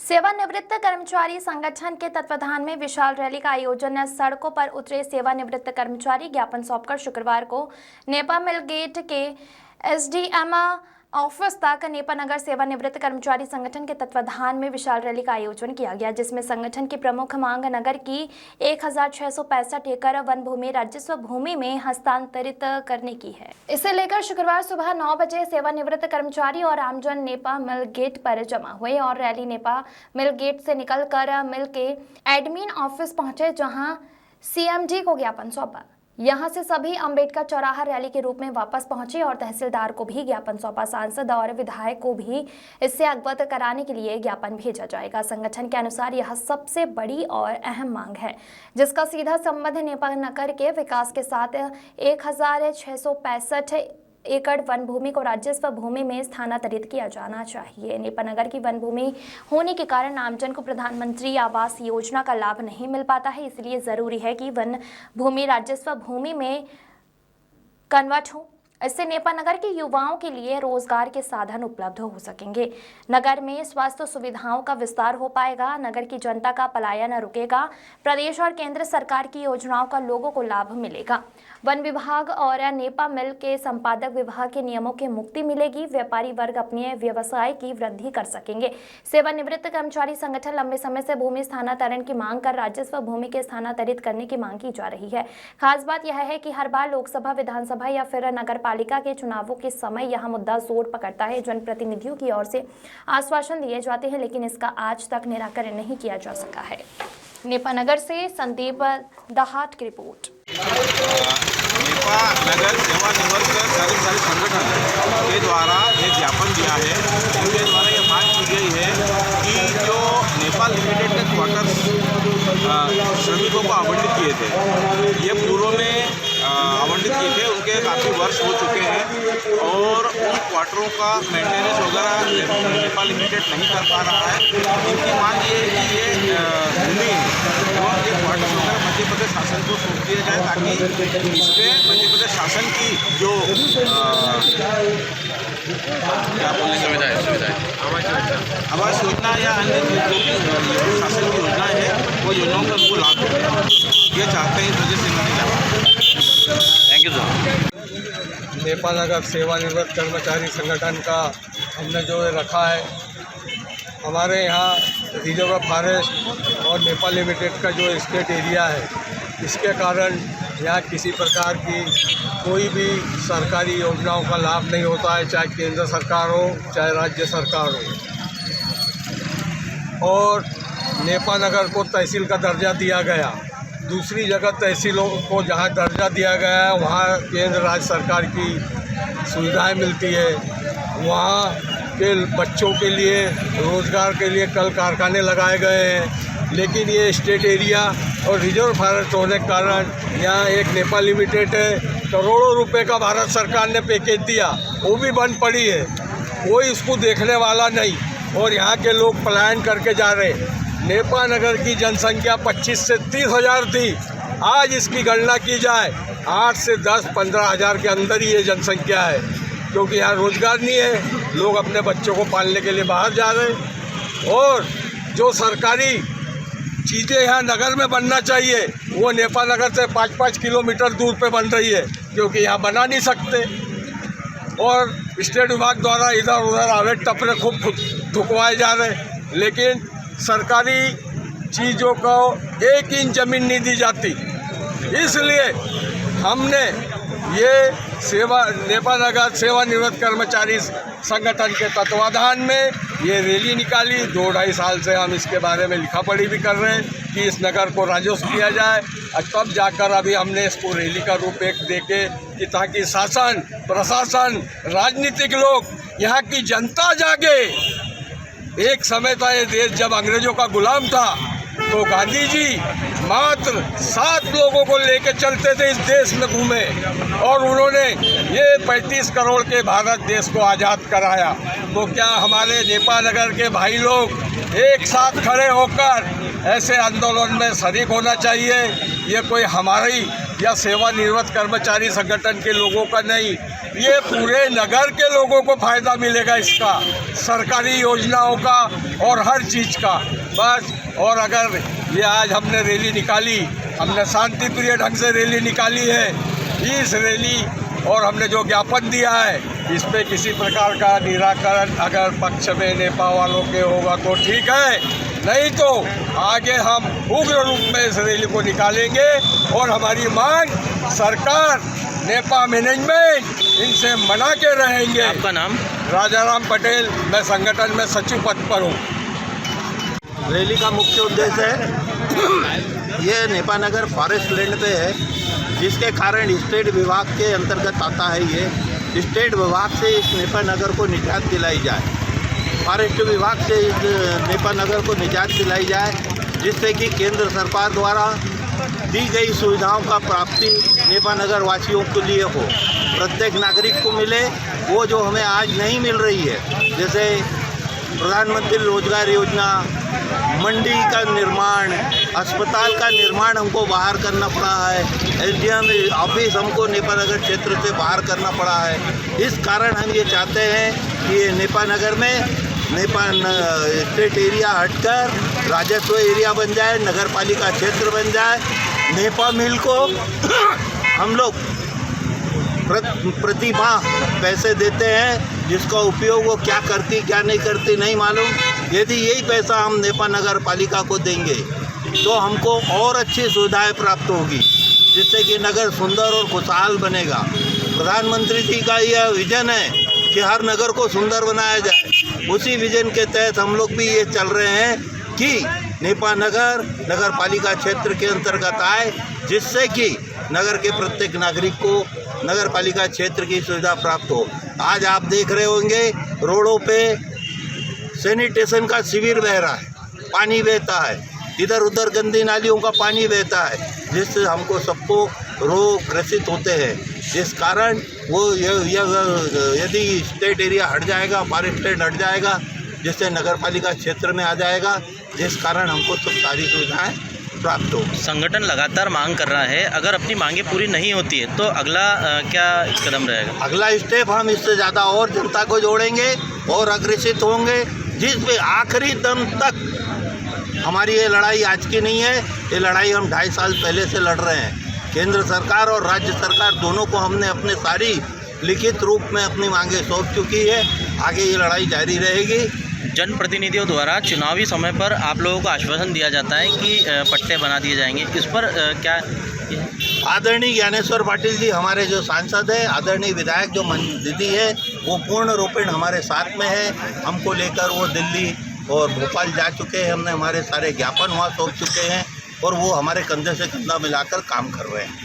सेवानिवृत्त कर्मचारी संगठन के तत्वाधान में विशाल रैली का आयोजन। सड़कों पर उतरे सेवानिवृत्त कर्मचारी ज्ञापन सौंपकर शुक्रवार को नेपा मिल गेट के एसडीएम ऑफिस तक नेपा नगर सेवानिवृत्त कर्मचारी संगठन के तत्वाधान में विशाल रैली का आयोजन किया गया, जिसमें संगठन की प्रमुख मांग नगर की 1665 एकड़ वन भूमि राजस्व भूमि में हस्तांतरित करने की है। इसे लेकर शुक्रवार सुबह 9 बजे सेवानिवृत्त कर्मचारी और आमजन नेपा मिल गेट पर जमा हुए और रैली नेपा मिल गेट से निकलकर मिल के एडमिन ऑफिस पहुंचे, जहां सीएमडी को ज्ञापन सौंपा। यहां से सभी अंबेडकर चौराहा रैली के रूप में वापस पहुंचे और तहसीलदार को भी ज्ञापन सौंपा। सांसद और विधायक को भी इससे अवगत कराने के लिए ज्ञापन भेजा जाएगा। संगठन के अनुसार यह सबसे बड़ी और अहम मांग है, जिसका सीधा संबंध नेपा नगर के विकास के साथ 1665 एकड़ वन भूमि को राजस्व भूमि में स्थानांतरित किया जाना चाहिए। नेपा नगर की वन भूमि होने के कारण आमजन को प्रधानमंत्री आवास योजना का लाभ नहीं मिल पाता है, इसलिए जरूरी है कि वन भूमि राजस्व भूमि में कन्वर्ट हो। इससे नेपा नगर के युवाओं के लिए रोजगार के साधन उपलब्ध हो सकेंगे। नगर में स्वास्थ्य सुविधाओं का विस्तार हो पाएगा। नगर की जनता का पलायन रुकेगा। प्रदेश और केंद्र सरकार की योजनाओं का लोगों को लाभ मिलेगा। वन विभाग और नेपा मिल के संपादक विभाग के नियमों की मुक्ति मिलेगी। व्यापारी वर्ग अपने व्यवसाय की वृद्धि कर सकेंगे। सेवानिवृत्त कर्मचारी संगठन लंबे समय से भूमि स्थानांतरण की मांग कर राजस्व भूमि के स्थानांतरित करने की मांग की जा रही है। खास बात यह है कि हर बार लोकसभा, विधानसभा या फिर नगर पालिका के चुनावों के समय यह मुद्दा जोर पकड़ता है। जनप्रतिनिधियों की ओर से आश्वासन दिए जाते हैं, लेकिन इसका आज तक निराकरण नहीं किया जा सका है। नेपा नगर से संदीप दहाट की रिपोर्ट। नेपा नगर सेवानिवृत्त कर्मचारी संगठन के द्वारा एक ज्ञापन दिया है। इनके द्वारा ये मांग की गई है कि जो नेपा लिमिटेड के क्वार्टर्स श्रमिकों को आवंटित किए थे, ये पूर्व में आवंटित किए थे, उनके काफ़ी वर्ष हो चुके हैं और उन क्वार्टरों का मेंटेनेंस वगैरह नेपा लिमिटेड नहीं कर पा रहा है। इनकी मांग ये है कि ये भूमि है और ये क्वार्टर्स वगैरह मध्य प्रदेश शासन को सौंप दिया जाए, ताकि इस पर मध्य प्रदेश शासन की जो क्या बोलने सुविधाएं आवास योजना या अन्य जो शासन की योजनाएं हैं, वो योजनाओं का उनको लाभ मिले, ये चाहते हैं। इस वजह से इन्होंने थैंक यू सर। नेपा नगर सेवानिवृत्त कर्मचारी संगठन का हमने जो रखा है, हमारे यहाँ रिजर्व फॉरेस्ट और नेपा लिमिटेड का जो स्टेट एरिया है, इसके कारण यहाँ किसी प्रकार की कोई भी सरकारी योजनाओं का लाभ नहीं होता है, चाहे केंद्र सरकार हो चाहे राज्य सरकार हो। और नेपा नगर को तहसील का दर्जा दिया गया। दूसरी जगह तहसीलों को जहाँ दर्जा दिया गया है, वहाँ केंद्र राज्य सरकार की सुविधाएं मिलती है। वहाँ के बच्चों के लिए रोज़गार के लिए कल कारखाने लगाए गए हैं, लेकिन ये स्टेट एरिया और रिजर्व फॉरेस्ट होने के कारण यहाँ एक नेपा लिमिटेड है, करोड़ों रुपए का भारत सरकार ने पैकेज दिया, वो भी बंद पड़ी है, कोई इसको देखने वाला नहीं और यहाँ के लोग पलायन करके जा रहे हैं। नेपा नगर की जनसंख्या 25 से 30 हज़ार थी, आज इसकी गणना की जाए 8 से 10-15 हज़ार के अंदर ही ये जनसंख्या है, क्योंकि यहाँ रोज़गार नहीं है, लोग अपने बच्चों को पालने के लिए बाहर जा रहे हैं। और जो सरकारी चीज़ें यहाँ नगर में बनना चाहिए, वो नेपा नगर से 5-5 किलोमीटर दूर पे बन रही है, क्योंकि यहाँ बना नहीं सकते। और स्टेट विभाग द्वारा इधर उधर अवैध टपरे खूब ठुकवाए जा रहे हैं, लेकिन सरकारी चीज़ों को 1 इंच ज़मीन नहीं दी जाती। इसलिए हमने ये नेपा नगर सेवानिवृत्त कर्मचारी संगठन के तत्वाधान में ये रैली निकाली। 2-2.5 साल से हम इसके बारे में लिखा पढ़ी भी कर रहे हैं कि इस नगर को राजस्व किया जाए, और तब जाकर अभी हमने इसको रैली का रूप एक देके कि ताकि शासन, प्रशासन, राजनीतिक लोग, यहाँ की जनता जागे। एक समय था ये देश जब अंग्रेजों का गुलाम था, तो गांधी जी मात्र 7 लोगों को लेकर चलते थे, इस देश में घूमे और उन्होंने ये 35 करोड़ के भारत देश को आज़ाद कराया। तो क्या हमारे नेपा नगर के भाई लोग एक साथ खड़े होकर ऐसे आंदोलन में शरीक होना चाहिए। ये कोई हमारी या सेवानिवृत्त कर्मचारी संगठन के लोगों का नहीं, ये पूरे नगर के लोगों को फ़ायदा मिलेगा इसका, सरकारी योजनाओं का और हर चीज़ का। बस, और अगर ये आज हमने रैली निकाली, हमने शांति प्रिय ढंग से रैली निकाली है, इस रैली और हमने जो ज्ञापन दिया है इस पे किसी प्रकार का निराकरण अगर पक्ष में नेपा वालों के होगा तो ठीक है, नहीं तो आगे हम उग्र रूप में इस रैली को निकालेंगे और हमारी मांग सरकार, नेपा मैनेजमेंट इनसे मना के रहेंगे। आपका नाम? राजाराम पटेल, मैं संगठन में सचिव पद पर हूँ। रैली का मुख्य उद्देश्य है, ये नेपा नगर फॉरेस्ट लैंड पे है, जिसके कारण स्टेट विभाग के अंतर्गत आता है। ये स्टेट विभाग से इस नेपा नगर को निजात दिलाई जाए, फॉरेस्ट विभाग से इस नेपा नगर को निजात दिलाई जाए, जिससे कि केंद्र सरकार द्वारा दी गई सुविधाओं का प्राप्ति नेपा नगर वासियों के लिए हो, प्रत्येक नागरिक को मिले, वो जो हमें आज नहीं मिल रही है। जैसे प्रधानमंत्री रोजगार योजना, मंडी का निर्माण, अस्पताल का निर्माण हमको बाहर करना पड़ा है, एसडीएम ऑफिस हमको नेपा नगर क्षेत्र से बाहर करना पड़ा है। इस कारण हम ये चाहते हैं कि ये नेपा नगर में स्टेट एरिया हटकर राजस्व एरिया बन जाए, नगर पालिका क्षेत्र बन जाए। नेपा मिल को हम लोग प्रति माह पैसे देते हैं, जिसका उपयोग वो क्या करती क्या नहीं करती नहीं मालूम। यदि यही पैसा हम नेपा नगर पालिका को देंगे तो हमको और अच्छी सुविधाएं प्राप्त होगी, जिससे कि नगर सुंदर और खुशहाल बनेगा। प्रधानमंत्री जी का यह विजन है कि हर नगर को सुंदर बनाया जाए। उसी विजन के तहत हम लोग भी ये चल रहे हैं कि नेपा नगर नगर पालिका क्षेत्र के अंतर्गत आए, जिससे कि नगर के प्रत्येक नागरिक को नगर पालिका क्षेत्र की सुविधा प्राप्त हो। आज आप देख रहे होंगे रोडों पे सैनिटेशन का शिविर बह रहा है, पानी बहता है, इधर उधर गंदी नालियों का पानी बहता है, जिससे हमको सबको रोग ग्रसित होते हैं। जिस कारण वो यदि स्टेट एरिया हट जाएगा, फॉरेस्ट लैंड हट जाएगा, जिससे नगर पालिका क्षेत्र में आ जाएगा, जिस कारण हमको सब सारी सुविधाएँ प्राप्त हो। संगठन लगातार मांग कर रहा है, अगर अपनी मांगें पूरी नहीं होती है तो अगला क्या कदम रहेगा? अगला स्टेप हम इससे ज़्यादा और जनता को जोड़ेंगे और अग्रेसित होंगे, जिसमें आखिरी दम तक। हमारी ये लड़ाई आज की नहीं है, ये लड़ाई हम 2.5 साल पहले से लड़ रहे हैं। केंद्र सरकार और राज्य सरकार दोनों को हमने अपने सारी लिखित रूप में अपनी मांगें सौंप चुकी है। आगे ये लड़ाई जारी रहेगी। जनप्रतिनिधियों द्वारा चुनावी समय पर आप लोगों को आश्वासन दिया जाता है कि पट्टे बना दिए जाएंगे, इस पर क्या? आदरणीय ज्ञानेश्वर पाटिल जी हमारे जो सांसद हैं, आदरणीय विधायक जो दीदी है, वो पूर्ण रूपेण हमारे साथ में है। हमको लेकर वो दिल्ली और भोपाल जा चुके हैं, हमने हमारे सारे ज्ञापन वहाँ सौंप चुके हैं और वो हमारे कंधे से कंधा मिलाकर काम कर रहे हैं।